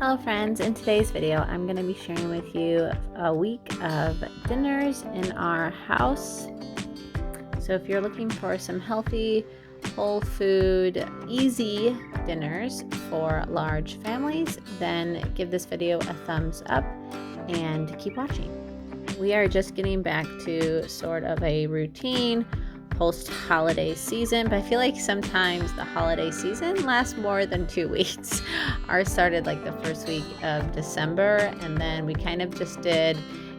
Hello friends, in today's video I'm going to be sharing with you a week of dinners in our house. So if you're looking for some healthy, whole food, easy dinners for large families, then give this video a thumbs up and keep watching. We are just getting back to sort of a routine post-holiday season, but I feel like sometimes the holiday season lasts more than 2 weeks. Ours started like the first week of December, and then we kind of just did,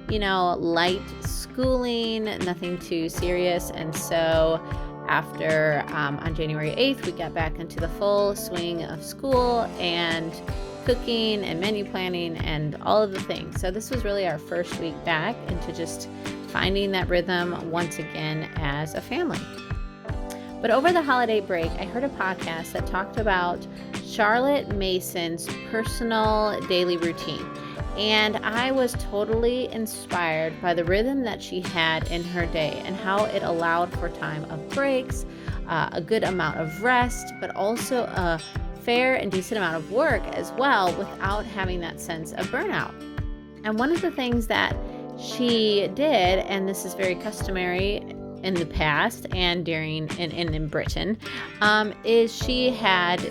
light schooling, nothing too serious. And so after on January 8th, we got back into the full swing of school and cooking and menu planning and all of the things. So this was really our first week back into just finding that rhythm once again as a family. But over the holiday break, I heard a podcast that talked about Charlotte Mason's personal daily routine. And I was totally inspired by the rhythm that she had in her day and how it allowed for time of breaks, a good amount of rest, but also a fair and decent amount of work as well without having that sense of burnout. And one of the things that she did, and this is very customary in the past and in Britain, is she had,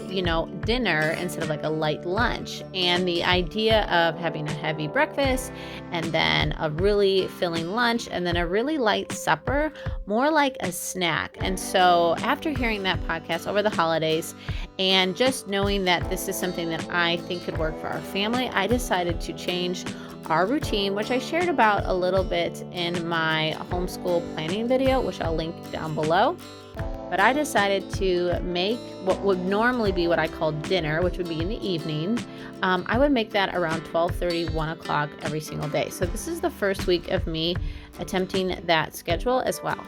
dinner instead of like a light lunch. And the idea of having a heavy breakfast and then a really filling lunch and then a really light supper, more like a snack. And so after hearing that podcast over the holidays and just knowing that this is something that I think could work for our family, I decided to change our routine, which I shared about a little bit in my homeschool planning video, which I'll link down below. But I decided to make what would normally be what I call dinner, which would be in the evening. I would make that around 12:30, 1 o'clock every single day. So this is the first week of me attempting that schedule as well.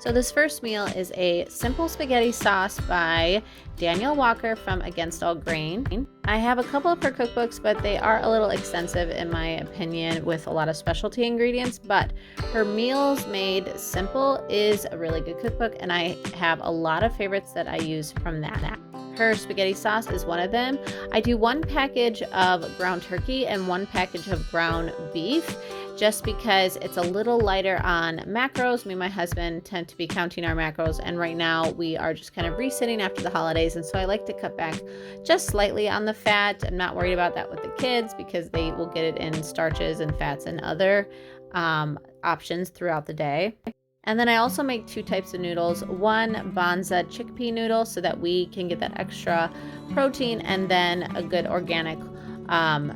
So this first meal is a simple spaghetti sauce by Danielle Walker from Against All Grain. I have a couple of her cookbooks, but they are a little extensive in my opinion with a lot of specialty ingredients, but her Meals Made Simple is a really good cookbook, and I have a lot of favorites that I use from that. Her spaghetti sauce is one of them. I do 1 package of ground turkey and 1 package of ground beef, just because it's a little lighter on macros. Me and my husband tend to be counting our macros, and right now we are just kind of resetting after the holidays, and so I like to cut back just slightly on the fat. I'm not worried about that with the kids because they will get it in starches and fats and other options throughout the day. And then I also make 2 types of noodles, 1 Banza chickpea noodle so that we can get that extra protein, and then a good organic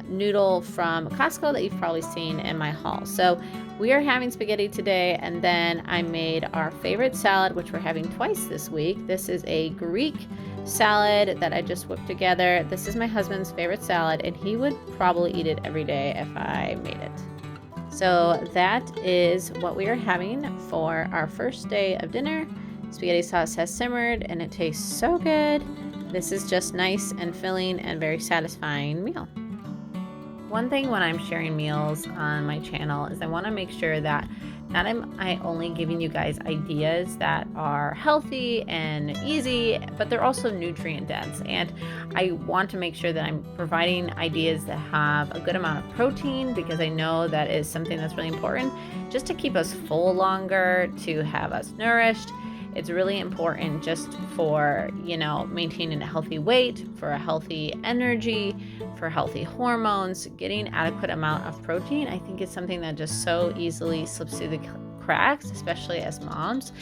noodle from Costco that you've probably seen in my haul. So we are having spaghetti today, and then I made our favorite salad, which we're having twice this week. This is a Greek salad that I just whipped together. This is my husband's favorite salad, and he would probably eat it every day if I made it. So that is what we are having for our first day of dinner. Spaghetti sauce has simmered and it tastes so good. This is just nice and filling and very satisfying meal. One thing when I'm sharing meals on my channel is I want to make sure that not am I only giving you guys ideas that are healthy and easy, but they're also nutrient dense. And I want to make sure that I'm providing ideas that have a good amount of protein, because I know that is something that's really important just to keep us full longer, to have us nourished. It's really important just for, maintaining a healthy weight, for a healthy energy, for healthy hormones. Getting adequate amount of protein, I think, is something that just so easily slips through the cracks, especially as moms.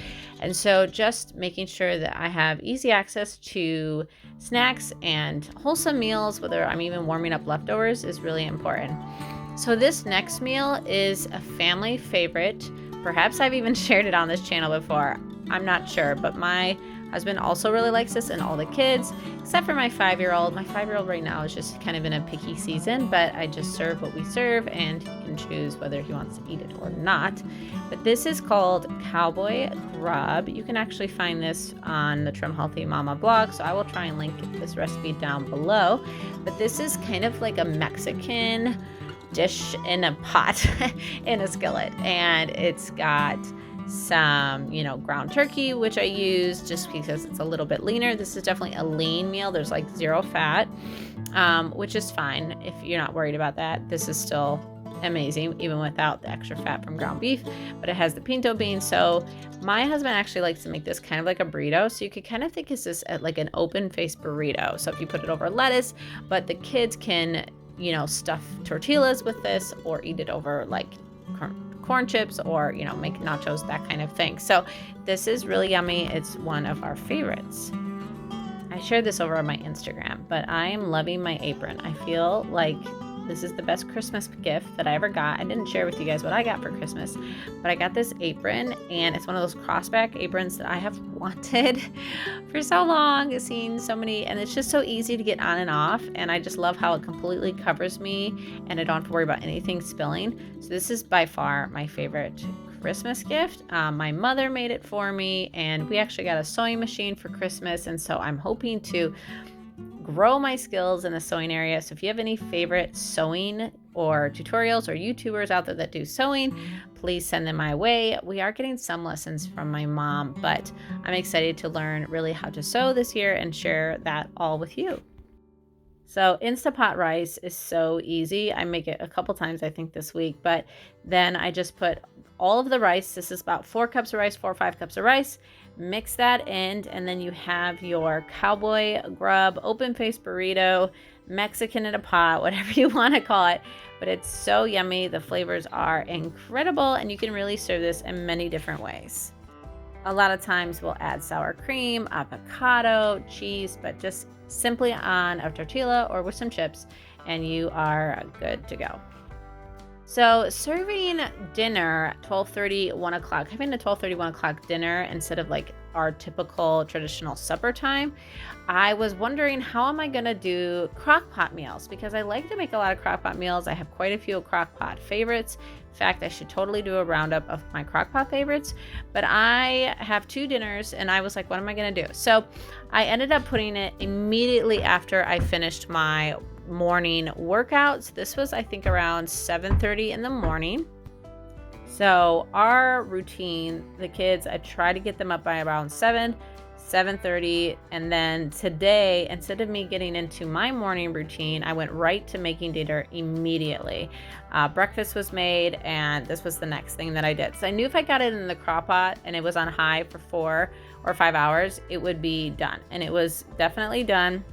And so just making sure that I have easy access to snacks and wholesome meals, whether I'm even warming up leftovers, is really important. So this next meal is a family favorite. Perhaps I've even shared it on this channel before. I'm not sure, but my husband also really likes this, and all the kids, except for my 5-year-old. My 5-year-old right now is just kind of in a picky season, but I just serve what we serve, and he can choose whether he wants to eat it or not. But this is called Cowboy Grub. You can actually find this on the Trim Healthy Mama blog, so I will try and link this recipe down below. But this is kind of like a Mexican dish in a pot in a skillet, and it's got some, ground turkey, which I use just because it's a little bit leaner. This is definitely a lean meal. There's like 0 fat. which is fine if you're not worried about that. This is still amazing, even without the extra fat from ground beef, but it has the pinto beans. So my husband actually likes to make this kind of like a burrito. So you could kind of think of this as like an open face burrito. So if you put it over lettuce, but the kids can, stuff tortillas with this or eat it over like corn chips or, make nachos, that kind of thing. So this is really yummy. It's one of our favorites. I shared this over on my Instagram, but I am loving my apron. I feel like this is the best Christmas gift that I ever got. I didn't share with you guys what I got for Christmas, but I got this apron, and it's one of those crossback aprons that I have wanted for so long, seeing so many, and it's just so easy to get on and off, and I just love how it completely covers me, and I don't have to worry about anything spilling. So this is by far my favorite Christmas gift. My mother made it for me, and we actually got a sewing machine for Christmas, and so I'm hoping to grow my skills in the sewing area. So if you have any favorite sewing or tutorials or YouTubers out there that do sewing, please send them my way. We are getting some lessons from my mom, but I'm excited to learn really how to sew this year and share that all with you. So Instapot rice is so easy. I make it a couple times, I think, this week, but then I just put all of the rice. This is about 4 cups of rice, 4 or 5 cups of rice. Mix that in, and then you have your Cowboy Grub open face burrito, Mexican in a pot, whatever you want to call it. But it's so yummy. The flavors are incredible, and you can really serve this in many different ways. A lot of times we'll add sour cream, avocado, cheese, but just simply on a tortilla or with some chips, and you are good to go. So serving dinner 12:30, 1 o'clock, having a 12:30, 1 o'clock dinner instead of like our typical traditional supper time, I was wondering, how am I going to do crock pot meals? Because I like to make a lot of crock pot meals. I have quite a few crock pot favorites. In fact, I should totally do a roundup of my crock pot favorites, but I have 2 dinners, and I was like, what am I going to do? So I ended up putting it immediately after I finished my morning workouts. This was, I think, around 7:30 in the morning. So our routine, the kids, I try to get them up by around 7:30, and then today, instead of me getting into my morning routine, I went right to making dinner immediately. Breakfast was made, and this was the next thing that I did. So I knew if I got it in the crock pot and it was on high for 4 or 5 hours, it would be done, and it was definitely done.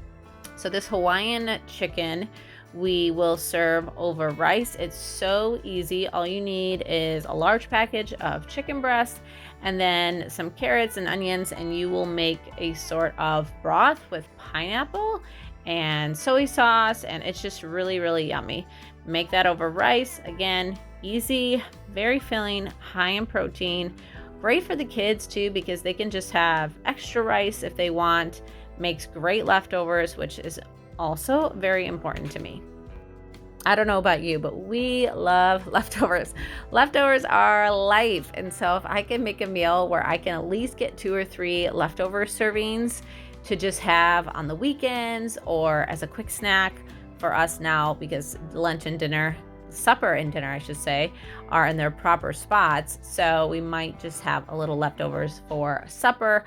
So this Hawaiian chicken we will serve over rice. It's so easy. All you need is a large package of chicken breast and then some carrots and onions, and you will make a sort of broth with pineapple and soy sauce, and it's just really, really yummy. Make that over rice. Again, easy, very filling, high in protein. Great for the kids too, because they can just have extra rice if they want. Makes great leftovers, which is also very important to me. I don't know about you, but we love leftovers. Leftovers are life. And so if I can make a meal where I can at least get 2 or 3 leftover servings to just have on the weekends or as a quick snack for us now, because lunch and dinner, supper and dinner, I should say, are in their proper spots. So we might just have a little leftovers for supper.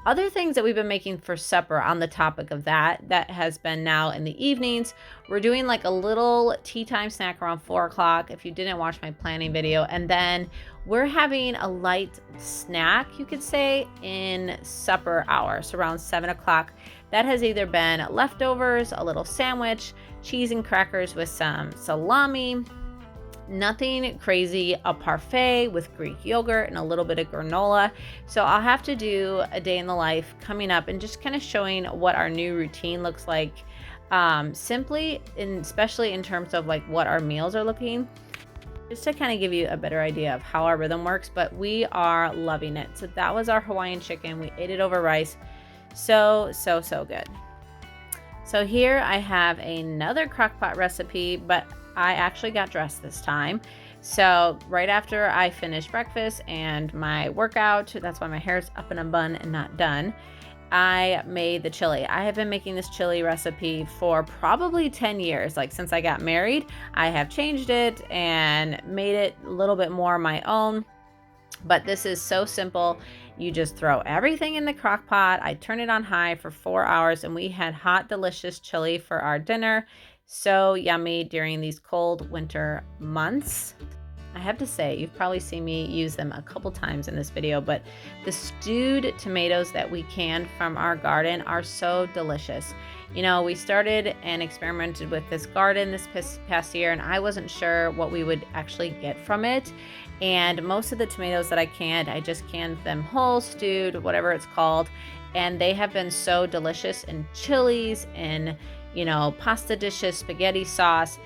Other things that we've been making for supper on the topic of that has been now in the evenings. We're doing like a little tea time snack around 4 o'clock, if you didn't watch my planning video. And then we're having a light snack, you could say, in supper hours around 7 o'clock. That has either been leftovers, a little sandwich, cheese and crackers with some salami, nothing crazy, a parfait with Greek yogurt and a little bit of granola. So I'll have to do a day in the life coming up and just kind of showing what our new routine looks like, simply, especially in terms of like what our meals are looking, just to kind of give you a better idea of how our rhythm works. But we are loving it. So that was our Hawaiian chicken. We ate it over rice. So good. So here I have another crockpot recipe, but I actually got dressed this time. So right after I finished breakfast and my workout, that's why my hair's up in a bun and not done, I made the chili. I have been making this chili recipe for probably 10 years. Like since I got married, I have changed it and made it a little bit more my own. But this is so simple. You just throw everything in the crock pot. I turn it on high for 4 hours, and we had hot, delicious chili for our dinner. So yummy during these cold winter months. I have to say, you've probably seen me use them a couple times in this video, but the stewed tomatoes that we canned from our garden are so delicious. You know, we started and experimented with this garden this past year, and I wasn't sure what we would actually get from it. And most of the tomatoes that I canned, I just canned them whole, stewed, whatever it's called. And they have been so delicious in chilies and, you know, pasta dishes, spaghetti sauce.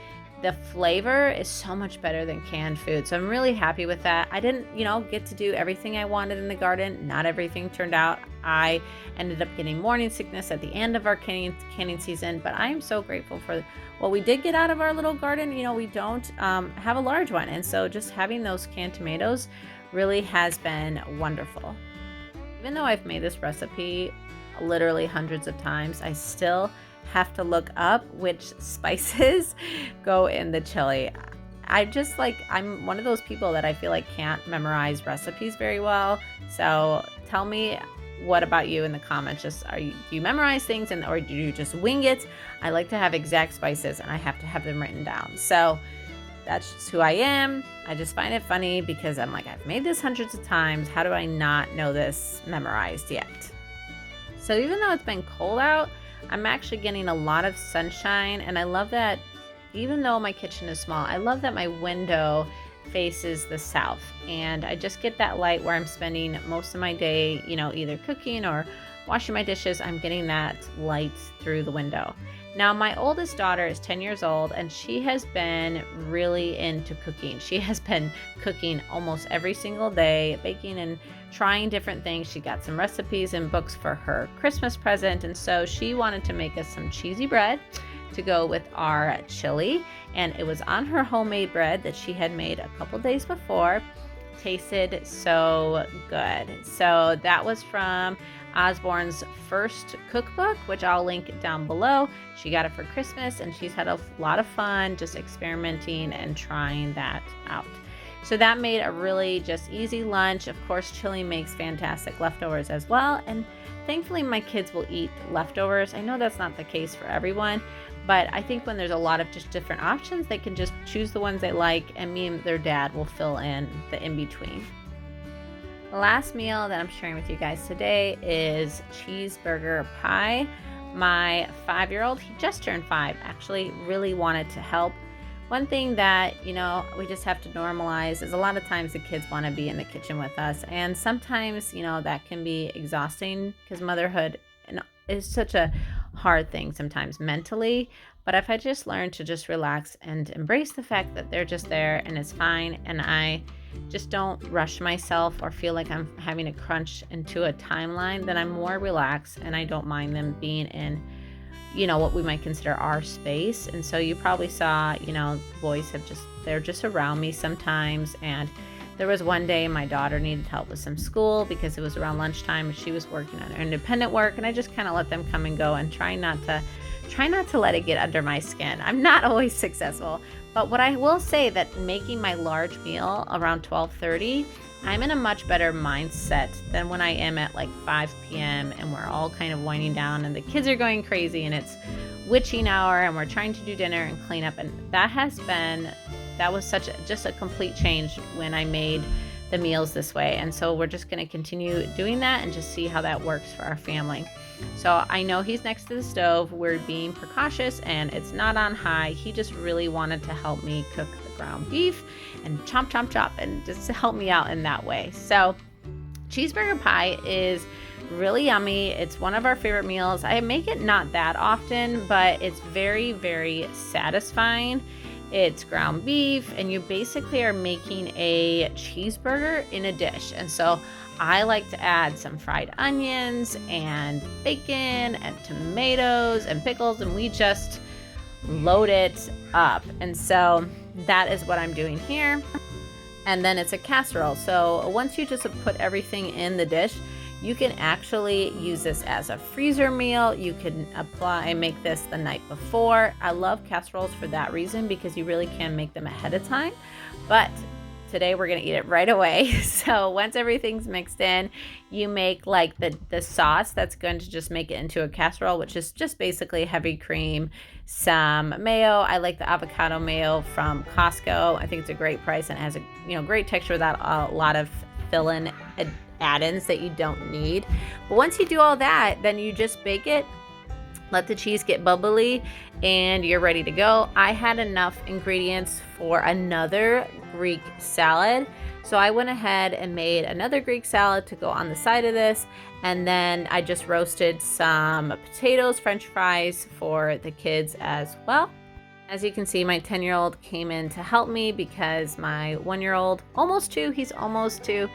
The flavor is so much better than canned food. So I'm really happy with that. I didn't, you know, get to do everything I wanted in the garden. Not everything turned out. I ended up getting morning sickness at the end of our canning season, but I am so grateful for what we did get out of our little garden. You know, we don't have a large one. And so just having those canned tomatoes really has been wonderful. Even though I've made this recipe literally hundreds of times, I still have to look up which spices go in the chili. I'm one of those people that I feel like can't memorize recipes very well. So tell me, what about you in the comments? Just do you memorize things or do you just wing it? I like to have exact spices and I have to have them written down. So that's just who I am. I just find it funny because I'm like, I've made this hundreds of times. How do I not know this memorized yet? So even though it's been cold out, I'm actually getting a lot of sunshine, and I love that. Even though my kitchen is small, I love that my window faces the south, and I just get that light where I'm spending most of my day, you know, either cooking or washing my dishes. I'm getting that light through the window. Now, my oldest daughter is 10 years old, and she has been really into cooking. She has been cooking almost every single day, baking and trying different things. She got some recipes and books for her Christmas present, and so she wanted to make us some cheesy bread to go with our chili, and it was on her homemade bread that she had made a couple days before. Tasted so good. So that was from Osborne's first cookbook, which I'll link down below. She got it for Christmas, and she's had a lot of fun just experimenting and trying that out. So that made a really just easy lunch. Of course, chili makes fantastic leftovers as well, and thankfully my kids will eat leftovers. I know that's not the case for everyone, but I think when there's a lot of just different options, they can just choose the ones they like, and me and their dad will fill in the in-between. The last meal that I'm sharing with you guys today is Cheeseburger Pie. My 5-year-old, he just turned 5, actually really wanted to help. One thing that, you know, we just have to normalize is a lot of times the kids want to be in the kitchen with us. And sometimes, you know, that can be exhausting because motherhood is such a hard thing sometimes mentally. But if I just learn to just relax and embrace the fact that they're just there and it's fine, and I just don't rush myself or feel like I'm having to crunch into a timeline, then I'm more relaxed and I don't mind them being in, you know, what we might consider our space. And so you probably saw, you know, the boys they're just around me sometimes. And there was one day my daughter needed help with some school because it was around lunchtime and she was working on her independent work, and I just kind of let them come and go and try not to let it get under my skin. I'm not always successful, but what I will say that making my large meal around 12:30, I'm in a much better mindset than when I am at like 5 p.m. and we're all kind of winding down and the kids are going crazy and it's witching hour and we're trying to do dinner and clean up. And that was just a complete change when I made the meals this way. And so we're just going to continue doing that and just see how that works for our family. So I know he's next to the stove. We're being precautious and it's not on high. He just really wanted to help me cook the ground beef and chop and just to help me out in that way. So cheeseburger pie is really yummy. It's one of our favorite meals. I make it not that often, but it's very, very satisfying. It's ground beef, and you basically are making a cheeseburger in a dish. And so I like to add some fried onions and bacon and tomatoes and pickles, and we just load it up. And so that is what I'm doing here. And then it's a casserole. So once you just put everything in the dish, you can actually use this as a freezer meal. You can apply and make this the night before. I love casseroles for that reason because you really can make them ahead of time. But today we're gonna eat it right away. So once everything's mixed in, you make like the sauce that's going to just make it into a casserole, which is just basically heavy cream, some mayo. I like the avocado mayo from Costco. I think it's a great price and has a great texture without a lot of fill-in add-ins that you don't need. But once you do all that, then you just bake it, let the cheese get bubbly, and you're ready to go. I had enough ingredients for another Greek salad, so I went ahead and made another Greek salad to go on the side of this, and then I just roasted some potatoes, french fries for the kids as well. As you can see, my 10-year-old came in to help me because my 1-year-old, he's almost two,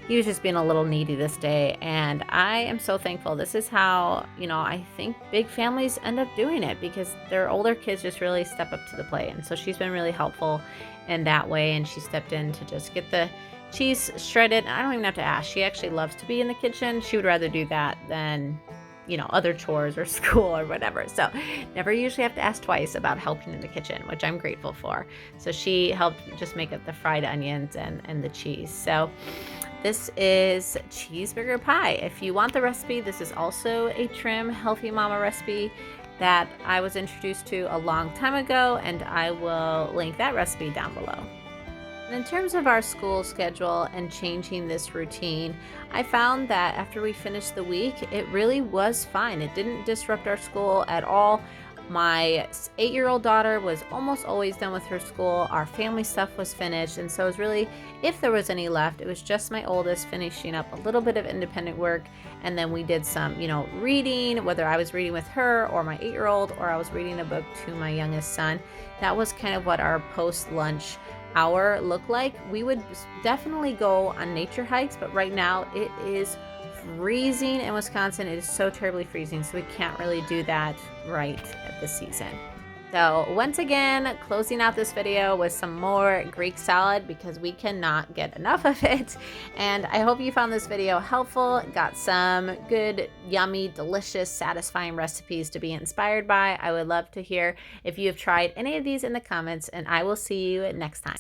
he was just being a little needy this day, and I am so thankful. This is how, I think big families end up doing it, because their older kids just really step up to the plate. And so she's been really helpful in that way, and she stepped in to just get the cheese shredded. I don't even have to ask. She actually loves to be in the kitchen. She would rather do that than other chores or school or whatever. So never usually have to ask twice about helping in the kitchen, which I'm grateful for. So she helped just make up the fried onions and the cheese. So this is cheeseburger pie. If you want the recipe, this is also a trim healthy mama recipe that I was introduced to a long time ago, and I will link that recipe down below. In terms of our school schedule and changing this routine, I found that after we finished the week, it really was fine. It didn't disrupt our school at all. My 8-year-old daughter was almost always done with her school. Our family stuff was finished, and so it was really, if there was any left, it was just my oldest finishing up a little bit of independent work, and then we did some, reading, whether I was reading with her or my 8-year-old, or I was reading a book to my youngest son. That was kind of what our post-lunch hour looked like. We would definitely go on nature hikes, but right now it is freezing in Wisconsin. It is so terribly freezing, so we can't really do that right at this season. So once again, closing out this video with some more Greek salad, because we cannot get enough of it. And I hope you found this video helpful, got some good, yummy, delicious, satisfying recipes to be inspired by. I would love to hear if you have tried any of these in the comments, and I will see you next time.